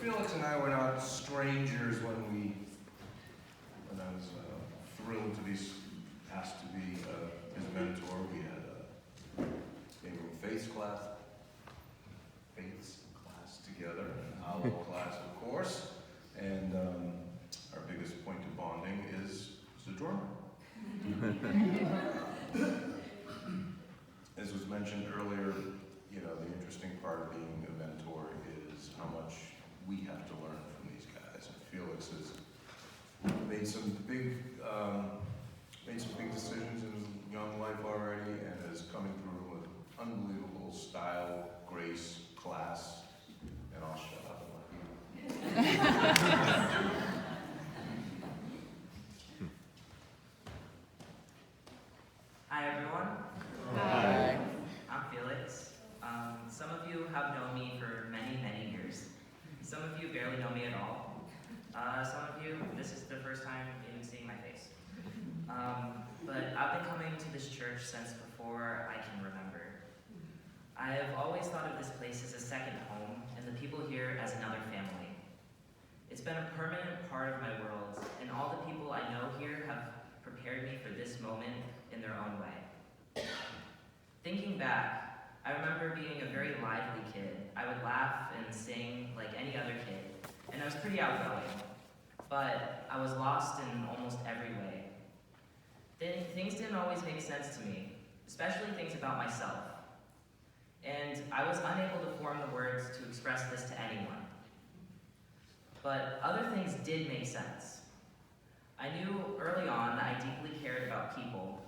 Felix and I were not strangers when I was thrilled to be asked to be his mentor. We had a faiths class together, an olive class, of course, and our biggest point of bonding is the drummer. As was mentioned earlier, the interesting part of being a mentor is how much we have to learn from these guys. And Felix has made some big decisions in his young life already, and is coming through with unbelievable style, grace, class, and I'll shut up and let you. Hi everyone. Hi. I'm Felix. Some of you have known me for many, many years. Some of you barely know me at all. Some of you, this is the first time even seeing my face. But I've been coming to this church since before I can remember. I have always thought of this place as a second home, and the people here as another family. It's been a permanent part of my world, and all the people I know here have prepared me for this moment in their own way. Thinking back, I remember being a very lively kid. I would laugh and sing like any other kid, and I was pretty outgoing, but I was lost in almost every way. Things didn't always make sense to me, especially things about myself. And I was unable to form the words to express this to anyone. But other things did make sense. I knew early on that I deeply cared about people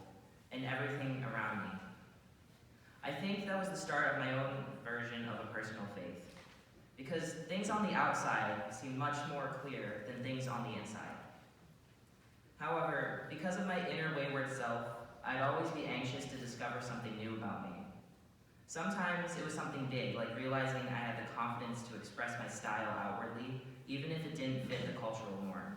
and everything around me. I think that was the start of my own version of a personal faith, because things on the outside seemed much more clear than things on the inside. However, because of my inner wayward self, I'd always be anxious to discover something new about me. Sometimes it was something big, like realizing I had the confidence to express my style outwardly, even if it didn't fit the cultural norm.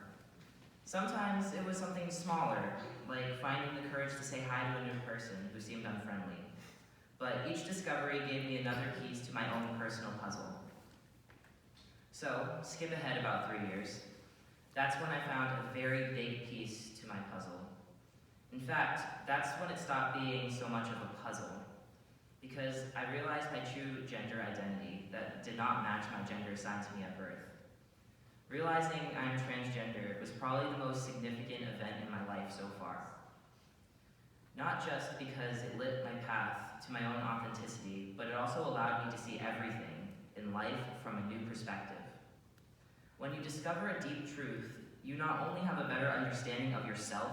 Sometimes it was something smaller, like finding the courage to say hi to a new person who seemed unfriendly. But each discovery gave me another piece to my own personal puzzle. So, skip ahead about 3 years. That's when I found a very big piece to my puzzle. In fact, that's when it stopped being so much of a puzzle, because I realized my true gender identity that did not match my gender assigned to me at birth. Realizing I'm transgender was probably the most significant event in my life so far. Not just because it lit my path to my own authenticity, but it also allowed me to see everything in life from a new perspective. When you discover a deep truth, you not only have a better understanding of yourself,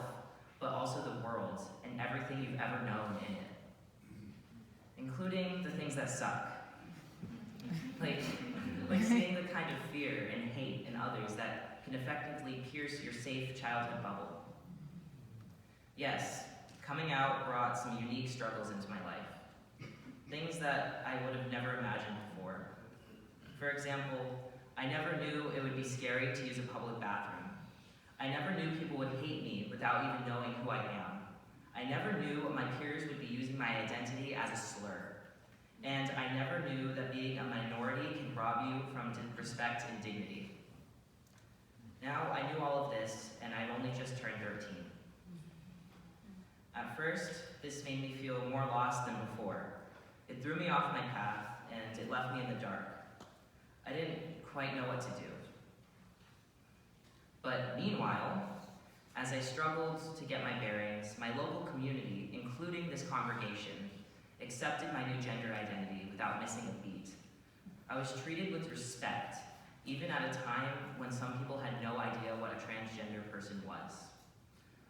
but also the world and everything you've ever known in it, including the things that suck. Like seeing the kind of fear and hate in others that can effectively pierce your safe childhood bubble. Yes, coming out brought some unique struggles into my life, things that I would have never imagined before. For example, I never knew it would be scary to use a public bathroom. I never knew people would hate me without even knowing who I am. I never knew my peers would be using my identity as a slur. And I never knew that being a minority can rob you from respect and dignity. Now I knew all of this, and I've only just turned 13. At first, this made me feel more lost than before. It threw me off my path, and it left me in the dark. I didn't quite know what to do. But meanwhile, as I struggled to get my bearings, my local community, including this congregation, accepted my new gender identity without missing a beat. I was treated with respect, even at a time when some people had no idea what a transgender person was.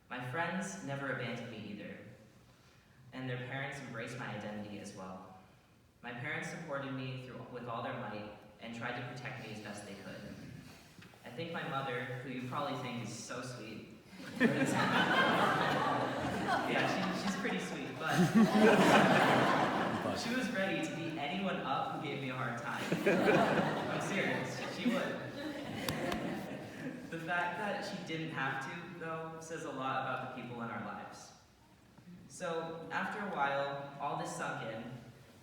My friends never abandoned me either, and their parents embraced my identity as well. My parents supported me with all their might and tried to protect me as best they could. I think my mother, who you probably think is so sweet, yeah, she's pretty sweet, but she was ready to beat anyone up who gave me a hard time. I'm serious, she would. The fact that she didn't have to, though, says a lot about the people in our lives. So, after a while, all this sunk in,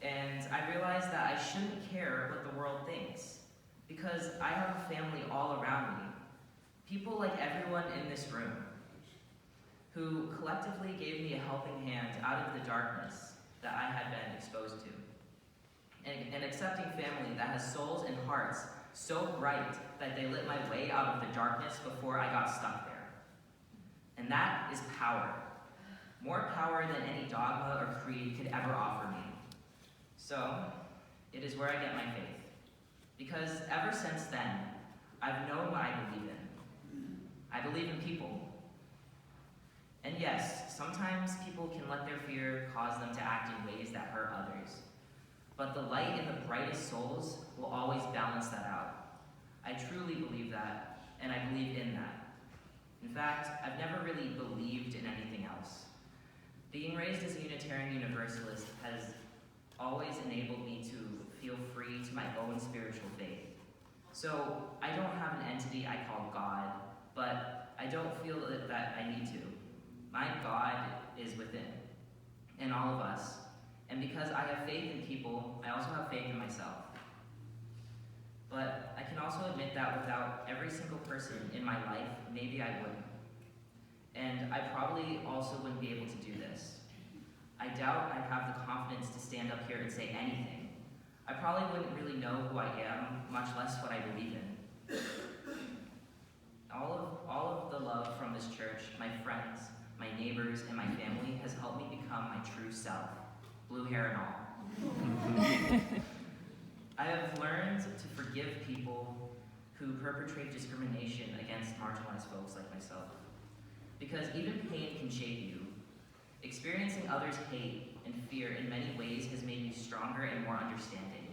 and I realized that I shouldn't care what the world thinks. Because I have a family all around me, people like everyone in this room, who collectively gave me a helping hand out of the darkness that I had been exposed to. An accepting family that has souls and hearts so bright that they lit my way out of the darkness before I got stuck there. And that is power. More power than any dogma or creed could ever offer me. So, it is where I get my faith. Because ever since then, I've known what I believe in. I believe in people. And yes, sometimes people can let their fear cause them to act in ways that hurt others. But the light in the brightest souls will always balance that out. I truly believe that, and I believe in that. In fact, I've never really believed in anything else. Being raised as a Unitarian Universalist has always enabled me to feel free to my own spiritual faith. So I don't have an entity I call God, but I don't feel that I need to. My God is within, in all of us. And because I have faith in people, I also have faith in myself. But I can also admit that without every single person in my life, maybe I wouldn't. And I probably also wouldn't be able to do this. I doubt I'd have the confidence to stand up here and say anything. I probably wouldn't really know who I am, much less what I believe in. All of the love from this church, my friends, my neighbors, and my family has helped me become my true self, blue hair and all. I have learned to forgive people who perpetrate discrimination against marginalized folks like myself. Because even pain can shape you. Experiencing others' hate and fear in many ways has made me stronger and more understanding.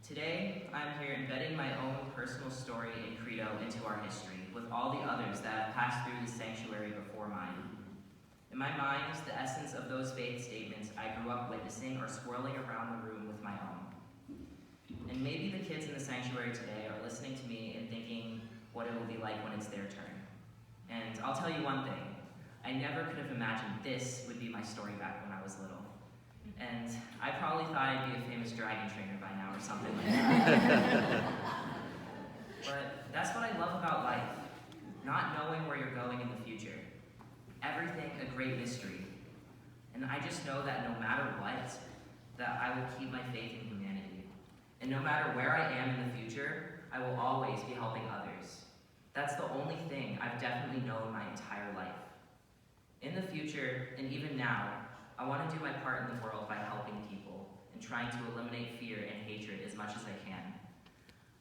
Today, I'm here embedding my own personal story and credo into our history with all the others that have passed through the sanctuary before mine. In my mind, the essence of those faith statements I grew up witnessing are swirling around the room with my own. And maybe the kids in the sanctuary today are listening to me and thinking what it will be like when it's their turn. And I'll tell you one thing, I never could have imagined this would be my story back when I was little. And I probably thought I'd be a famous dragon trainer by now or something like that. But that's what I love about life, not knowing where you're going in the future. Everything a great mystery. And I just know that no matter what, that I will keep my faith in humanity. And no matter where I am in the future, I will always be helping others. That's the only thing I've definitely known my entire life. In the future, and even now, I want to do my part in the world by helping people and trying to eliminate fear and hatred as much as I can.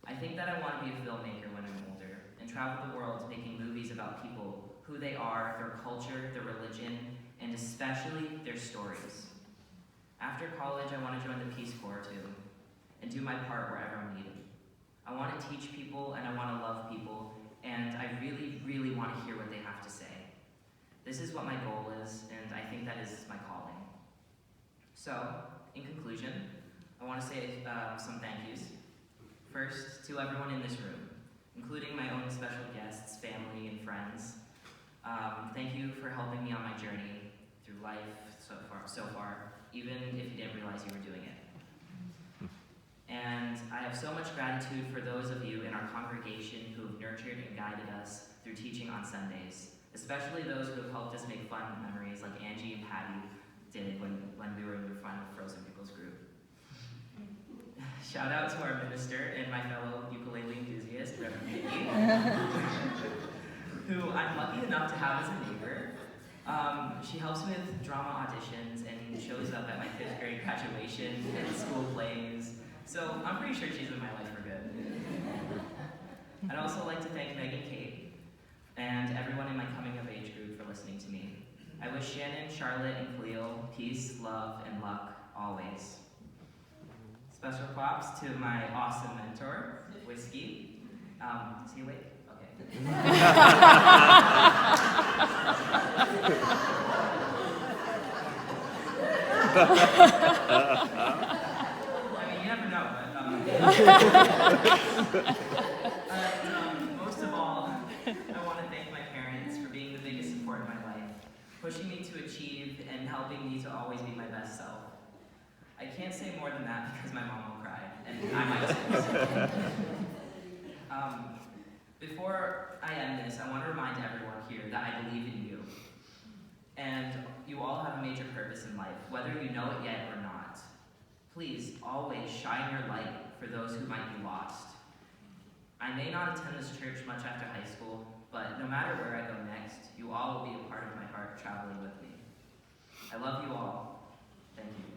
I think that I want to be a filmmaker when I'm older and travel the world making movies about people, who they are, their culture, their religion, and especially their stories. After college, I want to join the Peace Corps too and do my part wherever I'm needed. I want to teach people and I want to love people, and I really, really want to hear what they have to say. This is what my goal is, and I think that is my calling. So, in conclusion, I want to say some thank yous. First, to everyone in this room, including my own special guests, family, and friends. Thank you for helping me on my journey through life so far, even if you didn't realize you were doing it. And I have so much gratitude for those of you in our congregation who have nurtured and guided us through teaching on Sundays, especially those who have helped us make fun memories like Angie and Patty did when we were in your fun Frozen Pickles group. Shout out to our minister and my fellow ukulele enthusiast, Reverend Vicky, who I'm lucky enough to have as a neighbor. She helps with drama auditions and shows up at my 5th grade graduation and school plays. So I'm pretty sure she's in my life for good. I'd also like to thank Meg and Kate and everyone in my coming of age group for listening to me. I wish Shannon, Charlotte, and Cleo peace, love, and luck always. Special props to my awesome mentor, Whiskey. Is he awake? Okay. I mean, you never know, but most of all, I want to thank my parents for being the biggest support in my life, pushing me to achieve and helping me to always be my best self. I can't say more than that because my mom will cry, and I might too. Before I end this, I want to remind everyone here that I believe in you. And you all have a major purpose in life, whether you know it yet or not. Please always shine your light for those who might be lost. I may not attend this church much after high school, but no matter where I go next, you all will be a part of my heart traveling with me. I love you all. Thank you.